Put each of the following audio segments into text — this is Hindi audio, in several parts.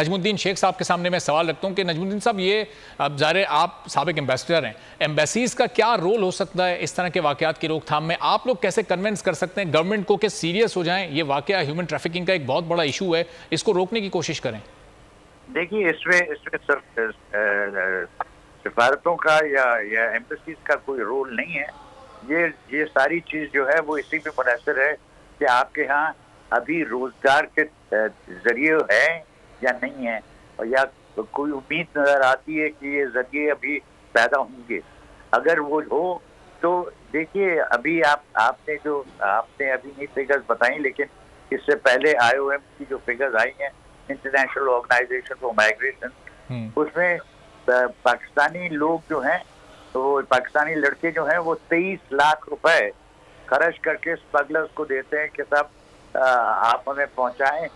नजमुद्दीन शेख साहब के सामने मैं सवाल रखता हूं कि नजमुद्दीन साहब, ये अब ज़ाहिर आप साबिक एम्बेसडर हैं, एम्बेसीज का क्या रोल हो सकता है इस तरह के वाक़यात की रोकथाम में? आप लोग कैसे कन्विंस कर सकते हैं गवर्नमेंट को कि सीरियस हो जाएं? ये वाक़या ह्यूमन ट्रैफिकिंग का एक बहुत बड़ा इशू है, इसको रोकने की कोशिश करें। देखिए, इसमें सिफारतों का या एम्बेसीज का कोई रोल नहीं है। ये सारी चीज़ जो है वो इसी पे मुनहसर है कि आपके यहाँ अभी रोजगार के जरिए है या नहीं है, और या कोई उम्मीद नजर आती है कि ये जरिए अभी पैदा होंगे। अगर वो हो तो देखिए, अभी आपने अभी नहीं फिगर्स बताई, लेकिन इससे पहले IOM की जो फिगर्स आई हैं, इंटरनेशनल ऑर्गेनाइजेशन फॉर माइग्रेशन, उसमें पाकिस्तानी लोग जो हैं, तो पाकिस्तानी लड़के जो हैं वो 23 लाख रुपए खर्च करके स्मगलर्स को देते हैं कि साहब आप हमें पहुंचाएं,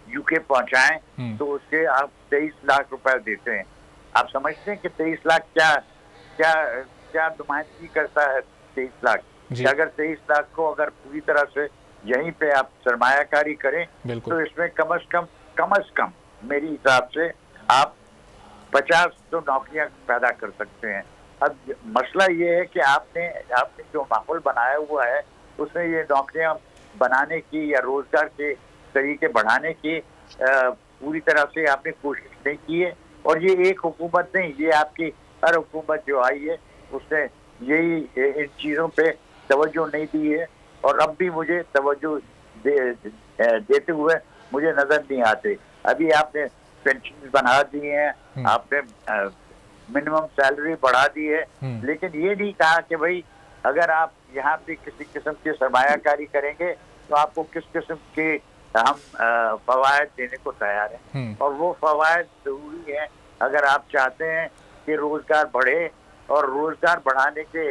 UK पहुंचाएं, तो उसके आप 23 लाख रुपए देते हैं। आप समझते हैं कि 23 लाख क्या नुमाइंदगी करता है? 23 लाख अगर 23 लाख को अगर पूरी तरह से यहीं पे आप सरमायाकारी करें तो इसमें कम अज कम मेरे हिसाब से आप 50 तो नौकरियां पैदा कर सकते हैं। अब मसला ये है कि आपने जो माहौल बनाया हुआ है उसमें ये नौकरियां बनाने की या रोजगार के तरीके बढ़ाने की पूरी तरह से आपने कोशिश नहीं की है। और ये एक हुकूमत नहीं, ये आपकी हर हुकूमत जो आई है उसने इन चीज़ों पे तवज्जो नहीं दी है, और अब भी मुझे तवज्जो देते हुए मुझे नजर नहीं आते। अभी आपने पेंशन बढ़ा दी है, आपने मिनिमम सैलरी बढ़ा दी है, लेकिन ये नहीं कहा कि भाई अगर आप यहाँ पे किसी किस्म की सरमायाकारी करेंगे तो आपको किस किस्म के हम फवायद देने को तैयार हैं। और वो फवायद जरूरी है अगर आप चाहते हैं कि रोजगार बढ़े, और रोजगार बढ़ाने के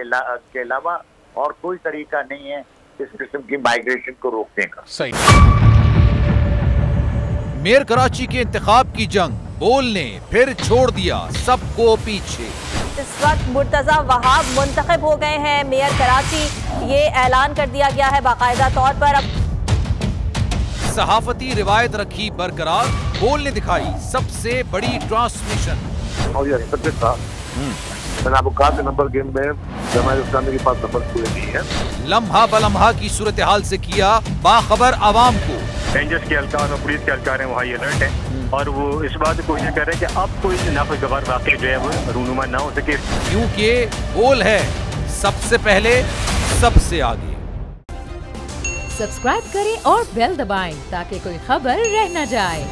अलावा और कोई तरीका नहीं है इस किस्म की माइग्रेशन को रोकने का। सही। मेयर कराची के इंतखाब की जंग, बोल ने फिर छोड़ दिया सबको पीछे। इस वक्त मुर्तजा वहाब मुंतखब हो गए हैं मेयर कराची, ये ऐलान कर दिया गया है बाकायदा तौर पर। अब सहाफती रिवायत रखी बरकरार, बोल ने दिखाई सबसे बड़ी ट्रांसमिशन। और ये एक्सपेक्टेड था, मैंने आपको कहा कि नंबर गेम में जमात इस्लामी के पास नंबर पूरे नहीं है। लम्हा बलम्हा की सूरत हाल से किया बाखबर आवाम को। रेंजर्स के एहलकार और पुलिस के एहलकार हैं वो हाई अलर्ट हैं, और वो इस बात की कोशिश कर रहे हैं कि अब कोई नाखुशगवार वाक़या जो है वो रूनुमा ना हो सके, क्योंकि बोल है सबसे पहले सबसे आगे। सब्सक्राइब करें और बेल दबाएं ताकि कोई खबर रह न जाए।